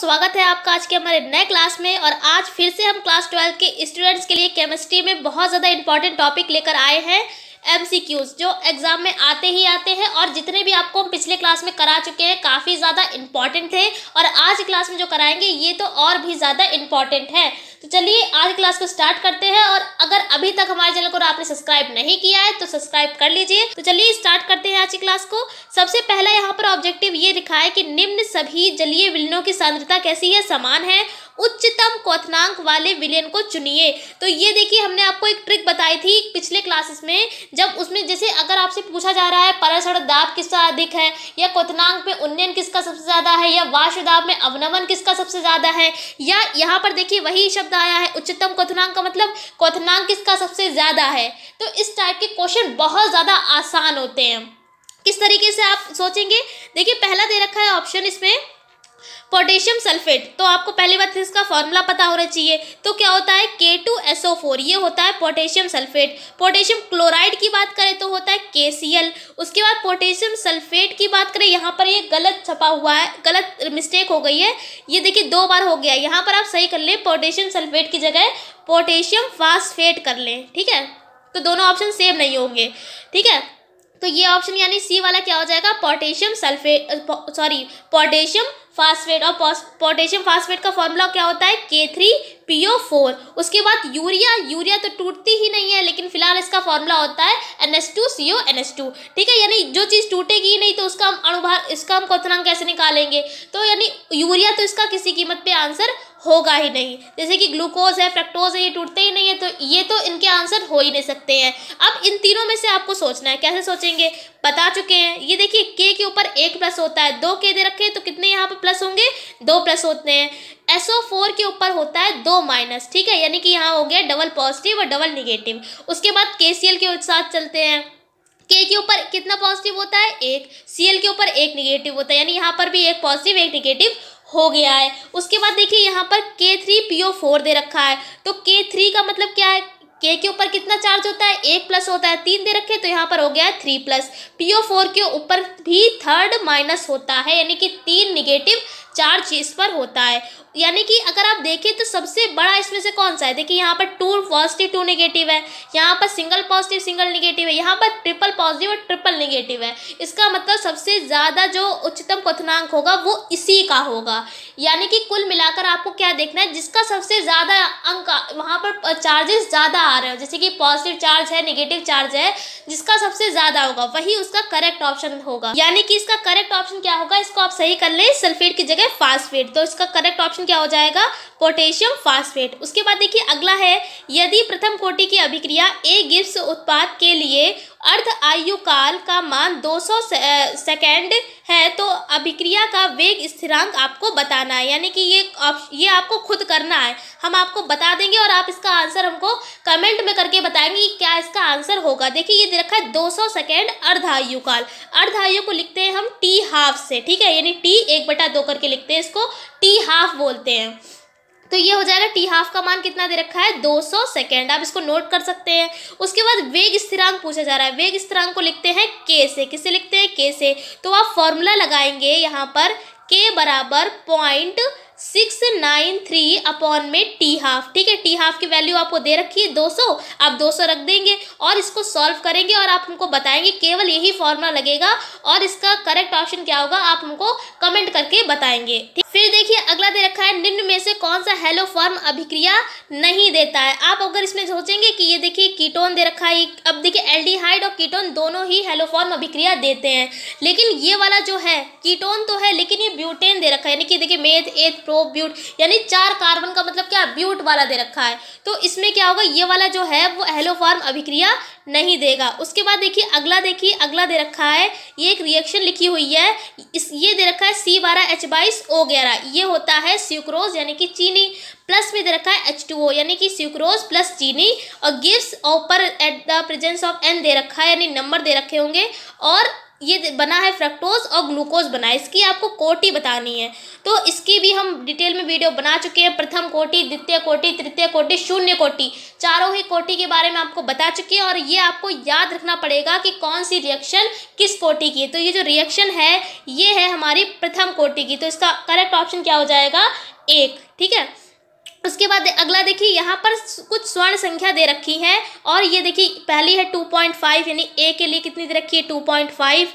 स्वागत है आपका आज के हमारे नए क्लास में। और आज फिर से हम क्लास 12 के स्टूडेंट्स के लिए केमिस्ट्री में बहुत ज़्यादा इंपॉर्टेंट टॉपिक लेकर आए हैं, MCQs, जो एग्जाम में आते ही आते हैं और जितने भी आपको हम पिछले क्लास में करा चुके हैं काफ़ी ज़्यादा इंपॉर्टेंट थे और आज क्लास में जो कराएंगे ये तो और भी ज़्यादा इंपॉर्टेंट है। तो चलिए आज क्लास को स्टार्ट करते हैं। और अगर अभी तक हमारे चैनल को आपने सब्सक्राइब नहीं किया है तो सब्सक्राइब कर लीजिए। तो चलिए स्टार्ट करते हैं आज की क्लास को। सबसे पहला यहाँ पर ऑब्जेक्टिव ये लिखा है कि निम्न सभी जलीय विलयनों की सांद्रता कैसी है, समान है, उच्चतम क्वथनांक वाले विलयन को चुनिए। तो ये देखिए हमने आपको एक ट्रिक बताई थी पिछले क्लासेस में, जब उसमें जैसे अगर आपसे पूछा जा रहा है परासरण दाब किसका अधिक है, या क्वथनांक में उन्नयन किसका सबसे ज़्यादा है, या वाष्प दाब में अवनमन किसका सबसे ज़्यादा है, या यहाँ पर देखिए वही शब्द आया है उच्चतम क्वथनांक का मतलब क्वथनांक किसका सबसे ज़्यादा है। तो इस टाइप के क्वेश्चन बहुत ज़्यादा आसान होते हैं। किस तरीके से आप सोचेंगे, देखिए पहला दे रखा है ऑप्शन इसमें पोटेशियम सल्फेट। तो आपको पहली बात इसका फॉर्मूला पता होना चाहिए। तो क्या होता है K2SO4, ये होता है पोटेशियम सल्फेट। पोटेशियम क्लोराइड की बात करें तो होता है KCl। उसके बाद पोटेशियम सल्फेट की बात करें, यहाँ पर ये गलत छपा हुआ है, गलत मिस्टेक हो गई है, ये देखिए 2 बार हो गया। यहाँ पर आप सही कर लें, पोटेशियम सल्फेट की जगह पोटेशियम फास्फेट कर लें, ठीक है। तो दोनों ऑप्शन सेम नहीं होंगे, ठीक है। तो ये ऑप्शन यानी सी वाला क्या हो जाएगा, पोटेशियम सल्फेट, पोटेशियम फास्फेट। और पोटेशियम फास्फेट का फॉर्मूला क्या होता है K3PO4। उसके बाद यूरिया तो टूटती ही नहीं है, लेकिन फिलहाल इसका फॉर्मूला होता है NH2CONH2, ठीक है। यानी जो चीज़ टूटेगी ही नहीं तो उसका हम अणुभार, इसका हम क्वथनांक कैसे निकालेंगे। तो यानी यूरिया तो इसका किसी कीमत पे आंसर होगा ही नहीं। जैसे कि ग्लूकोज है, फ्रक्टोज है, ये टूटते ही नहीं है, तो ये तो इनके आंसर हो ही नहीं सकते हैं। अब इन तीनों में से आपको सोचना है, कैसे सोचेंगे बता चुके हैं। ये देखिए K के ऊपर 1 प्लस होता है, 2 K दे रखे हैं तो कितने यहाँ पर प्लस होंगे, 2 प्लस होते हैं। SO4 के ऊपर होता है 2 माइनस, ठीक है, यानी कि यहाँ हो गया डबल पॉजिटिव और डबल निगेटिव। उसके बाद KCl के साथ चलते हैं। K के ऊपर कितना पॉजिटिव होता है, 1, Cl के ऊपर 1 निगेटिव होता है, यानी यहाँ पर भी 1 पॉजिटिव 1 निगेटिव हो गया है। उसके बाद देखिए यहाँ पर K3PO4 दे रखा है। तो K3 का मतलब क्या है, K के ऊपर कितना चार्ज होता है, 1 प्लस होता है, 3 दे रखे तो यहाँ पर हो गया है 3 प्लस। PO4 के ऊपर भी 3 माइनस होता है, यानी कि 3 निगेटिव चार्ज इस पर होता है। यानी कि अगर आप देखें तो सबसे बड़ा इसमें से कौन सा है, देखिए यहाँ पर 2 पॉजिटिव 2 निगेटिव है, यहाँ पर सिंगल पॉजिटिव सिंगल निगेटिव है, यहाँ पर ट्रिपल पॉजिटिव और ट्रिपल निगेटिव है। इसका मतलब सबसे ज़्यादा जो उच्चतम क्वथनांक होगा वो इसी का होगा। यानी कि कुल मिलाकर आपको क्या देखना है, जिसका सबसे ज़्यादा अंक वहाँ पर चार्जेस ज़्यादा आ रहे हो, जैसे कि पॉजिटिव चार्ज है, निगेटिव चार्ज है, जिसका सबसे ज़्यादा होगा वही उसका करेक्ट ऑप्शन होगा। यानी कि इसका करेक्ट ऑप्शन क्या होगा, इसको आप सही कर लें, सल्फेट की जगह फास्फेट। तो इसका करेक्ट ऑप्शन क्या हो जाएगा, पोटेशियम फास्फेट। उसके बाद देखिए अगला है, यदि प्रथम कोटि की अभिक्रिया A गिब्स उत्पाद के लिए अर्ध आयु काल का मान 200 सेकेंड है तो अभिक्रिया का वेग स्थिरांक आपको बताना है। यानी कि ये आपको खुद करना है, हम आपको बता देंगे और आप इसका आंसर हमको कमेंट में करके बताएंगे कि क्या इसका आंसर होगा। देखिए ये दे रखा है 200 सेकेंड अर्ध आयु काल। अर्ध आयु को लिखते हैं हम T½ से, ठीक है, यानी T 1/2 करके लिखते हैं, इसको T½ बोलते हैं। तो ये हो जाएगा T½ का मान कितना दे रखा है, 200 सेकेंड। आप इसको नोट कर सकते हैं। उसके बाद वेग स्थिरांक पूछा जा रहा है। वेग स्थिरांक को लिखते हैं K से, किससे लिखते हैं, K से। तो आप फॉर्मूला लगाएंगे यहाँ पर K बराबर 0.693 अपॉन में T½ ठीक है। T½ की वैल्यू आपको दे रखी है 200, आप 200 रख देंगे और इसको सॉल्व करेंगे और आप हमको बताएंगे, केवल यही फॉर्मूला लगेगा और इसका करेक्ट ऑप्शन क्या होगा आप हमको कमेंट करके बताएंगे। फिर देखिए अगला दे रखा है, निम्न में से कौन सा हेलो फॉर्म अभिक्रिया नहीं देता है। आप अगर इसमें सोचेंगे कि ये देखिए कीटोन दे रखा है, अब देखिए एल्डिहाइड और कीटोन दोनों ही हेलो फॉर्म अभिक्रिया देते हैं, लेकिन ये वाला जो है कीटोन तो है लेकिन ये ब्यूटेन दे रखा है, यानी कि देखिए मेथ एथ प्रो ब्यूट, यानी 4 कार्बन का मतलब क्या, ब्यूट वाला दे रखा है। तो इसमें क्या होगा, ये वाला जो है वो हेलो फॉर्म अभिक्रिया नहीं देगा। उसके बाद देखिए अगला दे रखा है, ये एक रिएक्शन लिखी हुई है, ये दे रखा है C12H22O11, ये होता है स्यूक्रोज यानी कि चीनी, प्लस में दे रखा है H2O यानी कि स्यूक्रोज प्लस चीनी, और गिव्स ऊपर at the presence of N दे रखा है, यानी नंबर दे रखे होंगे, और ये बना है फ्रक्टोज और ग्लूकोज बना है, इसकी आपको कोटि बतानी है। तो इसकी भी हम डिटेल में वीडियो बना चुके हैं, प्रथम कोटि, द्वितीय कोटि, तृतीय कोटि, शून्य कोटि, चारों ही कोटि के बारे में आपको बता चुके हैं। और ये आपको याद रखना पड़ेगा कि कौन सी रिएक्शन किस कोटि की है। तो ये जो रिएक्शन है ये है हमारी प्रथम कोटि की, तो इसका करेक्ट ऑप्शन क्या हो जाएगा, 1। ठीक है, उसके बाद अगला देखिए, यहाँ पर कुछ स्वर्ण संख्या दे रखी है और ये देखिए पहली है 2.5, यानी ए के लिए कितनी दे रखी है 2.5,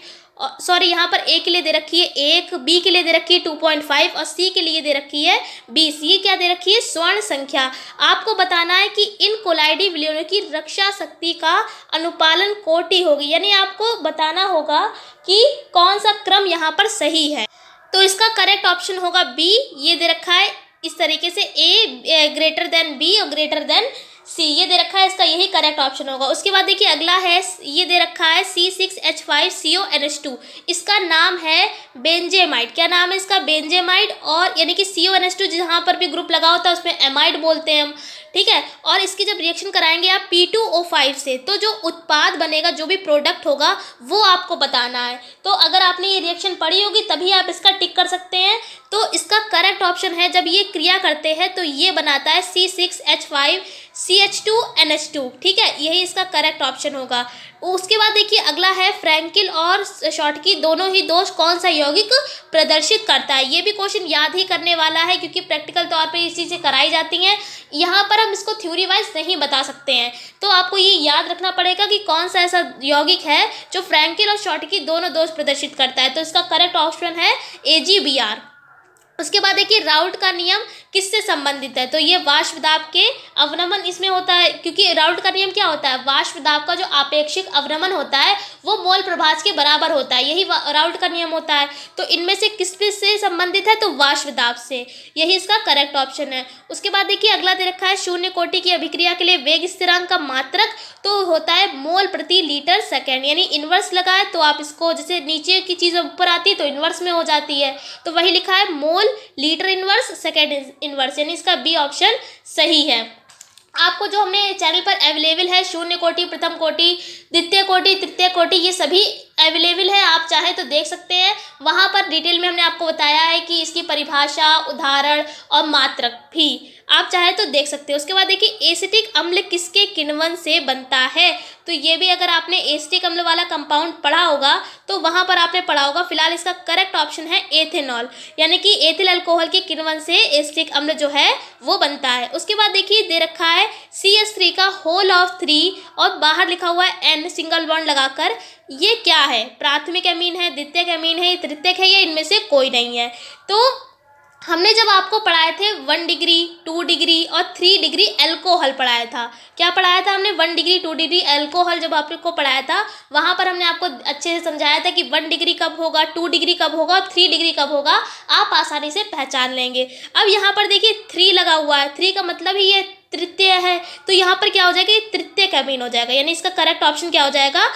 सॉरी यहाँ पर ए के लिए दे रखी है 1, बी के लिए दे रखी है 2.5 और सी के लिए दे रखी है 20। ये क्या दे रखी है, स्वर्ण संख्या। आपको बताना है कि इन कोलाइडी विलयनों की रक्षा शक्ति का अनुपालन कोटि होगी, यानी आपको बताना होगा कि कौन सा क्रम यहाँ पर सही है। तो इसका करेक्ट ऑप्शन होगा बी। ये दे रखा है इस तरीके से ए ग्रेटर देन बी और ग्रेटर देन सी, ये दे रखा है, इसका यही करेक्ट ऑप्शन होगा। उसके बाद देखिए अगला है, ये दे रखा है C6H5CONH2, इसका नाम है बेंजेमाइड। क्या नाम है इसका, बेंजेमाइड। और यानी कि CONH2 जहाँ पर भी ग्रुप लगा होता है उसमें एमाइड बोलते हैं हम। ठीक है, और इसकी जब रिएक्शन कराएंगे आप P2O5 से, तो जो उत्पाद बनेगा, जो भी प्रोडक्ट होगा वो आपको बताना है। तो अगर आपने ये रिएक्शन पढ़ी होगी तभी आप इसका टिक कर सकते हैं। तो इसका करेक्ट ऑप्शन है, जब ये क्रिया करते हैं तो ये बनाता है C6H5CH2NH2। ठीक है, यही इसका करेक्ट ऑप्शन होगा। उसके बाद देखिए अगला है, फ्रैंकिल और शॉटकी दोनों ही दोष कौन सा यौगिक प्रदर्शित करता है। ये भी क्वेश्चन याद ही करने वाला है क्योंकि प्रैक्टिकल तौर पे ये चीज़ें कराई जाती हैं। यहाँ पर हम इसको थ्योरी वाइज नहीं बता सकते हैं, तो आपको ये याद रखना पड़ेगा कि कौन सा ऐसा यौगिक है जो फ्रैंकिल और शॉटकी दोनों दोष प्रदर्शित करता है। तो इसका करेक्ट ऑप्शन है AgBr। उसके बाद देखिए राउल्ट का नियम किससे संबंधित है, तो ये वाष्प दाब के अवनमन इसमें होता है, क्योंकि राउल्ट का नियम क्या होता है, वाष्प दाब का जो आपेक्षिक अवनमन होता है वो मोल प्रभाज के बराबर होता है, यही राउल्ट का नियम होता है। तो इनमें से किस से संबंधित है, तो वाष्प दाब से, यही इसका करेक्ट ऑप्शन है। उसके बाद देखिए अगला दे रखा है, शून्य कोटि की अभिक्रिया के लिए वेग स्थिरांक का मात्रक तो होता है मोल प्रति लीटर सेकेंड, यानी इनवर्स लगा है तो आप इसको, जैसे नीचे की चीज़ ऊपर आती है तो इनवर्स में हो जाती है, तो वही लिखा है mole litre inverse second inverse, यानी इसका बी ऑप्शन सही है। आपको जो हमने चैनल पर अवेलेबल है, शून्य कोटि, प्रथम कोटि, द्वितीय कोटि, तृतीय कोटि, ये सभी अवेलेबल है, आप चाहे तो देख सकते हैं। वहाँ पर डिटेल में हमने आपको बताया है कि इसकी परिभाषा, उदाहरण और मात्रक भी आप चाहे तो देख सकते हैं। उसके बाद देखिए एसिटिक अम्ल किसके किण्वन से बनता है, तो ये भी अगर आपने एसिटिक अम्ल वाला कंपाउंड पढ़ा होगा तो वहाँ पर आपने पढ़ा होगा। फिलहाल इसका करेक्ट ऑप्शन है एथेनॉल, यानी कि एथिल अल्कोहल के किण्वन से एसिटिक अम्ल जो है वो बनता है। उसके बाद देखिए दे रखा है CH3 का होल ऑफ 3 और बाहर लिखा हुआ है N सिंगल बॉन्ड लगाकर, ये क्या है, प्राथमिक अमीन है, द्वितीयक अमीन है, तृतीयक है, या इनमें से कोई नहीं है। तो हमने जब आपको पढ़ाए थे 1 डिग्री, 2 डिग्री और 3 डिग्री अल्कोहल पढ़ाया था, क्या पढ़ाया था हमने, 1 डिग्री 2 डिग्री अल्कोहल जब आपको पढ़ाया था वहाँ पर हमने आपको अच्छे से समझाया था कि 1 डिग्री कब होगा, 2 डिग्री कब होगा और 3 डिग्री कब होगा, आप आसानी से पहचान लेंगे। अब यहाँ पर देखिए 3 लगा हुआ है, 3 का मतलब ही ये तृतीय है, तो यहाँ पर क्या हो जाएगा, ये तृतीयक अमीन हो जाएगा, यानी इसका करेक्ट ऑप्शन क्या हो जाएगा,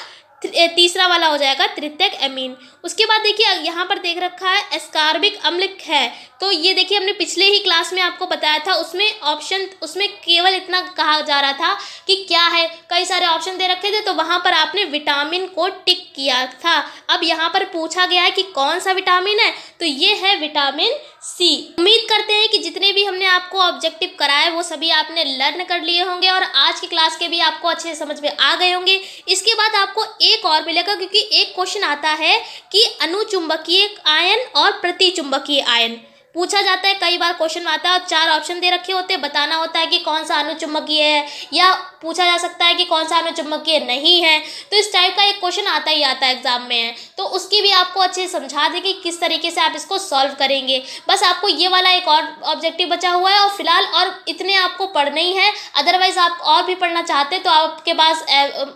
तीसरा वाला हो जाएगा तृतीयक अमीन। उसके बाद देखिए यहाँ पर देख रखा है एस्कार्बिक अम्ल है, तो ये देखिए हमने पिछले ही क्लास में आपको बताया था, उसमें ऑप्शन, उसमें केवल इतना कहा जा रहा था कि क्या है, कई सारे ऑप्शन दे रखे थे, तो वहाँ पर आपने विटामिन को टिक किया था। अब यहाँ पर पूछा गया है कि कौन सा विटामिन है, तो ये है विटामिन सी। उम्मीद करते हैं कि जितने भी हमने आपको ऑब्जेक्टिव कराए वो सभी आपने लर्न कर लिए होंगे और आज की क्लास के भी आपको अच्छे से समझ में आ गए होंगे। इसके बाद आपको एक और मिलेगा, क्योंकि एक क्वेश्चन आता है कि अनुचुंबकीय आयन और प्रतिचुंबकीय आयन पूछा जाता है, कई बार क्वेश्चन आता है और 4 ऑप्शन दे रखे होते हैं, बताना होता है कि कौन सा अनुचुंबकीय है, या पूछा जा सकता है कि कौन सा अनुचुंबकीय नहीं है। तो इस टाइप का एक क्वेश्चन आता ही आता है एग्जाम में है, तो उसकी भी आपको अच्छे से समझा दें कि किस तरीके से आप इसको सॉल्व करेंगे। बस आपको ये वाला एक और ऑब्जेक्टिव बचा हुआ है और फिलहाल और इतने आपको पढ़ने ही है, अदरवाइज आप और भी पढ़ना चाहते हैं तो आपके पास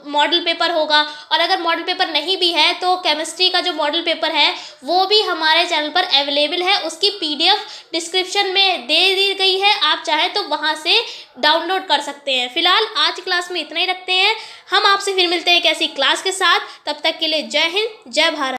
मॉडल पेपर होगा, और अगर मॉडल पेपर नहीं भी है तो केमिस्ट्री का जो मॉडल पेपर है वो भी हमारे चैनल पर अवेलेबल है, उसकी PDF डिस्क्रिप्शन में दे दी गई है, आप चाहें तो वहां से डाउनलोड कर सकते हैं। फिलहाल आज क्लास में इतना ही रखते हैं, हम आपसे फिर मिलते हैं एक ऐसी क्लास के साथ, तब तक के लिए जय हिंद, जय भारत।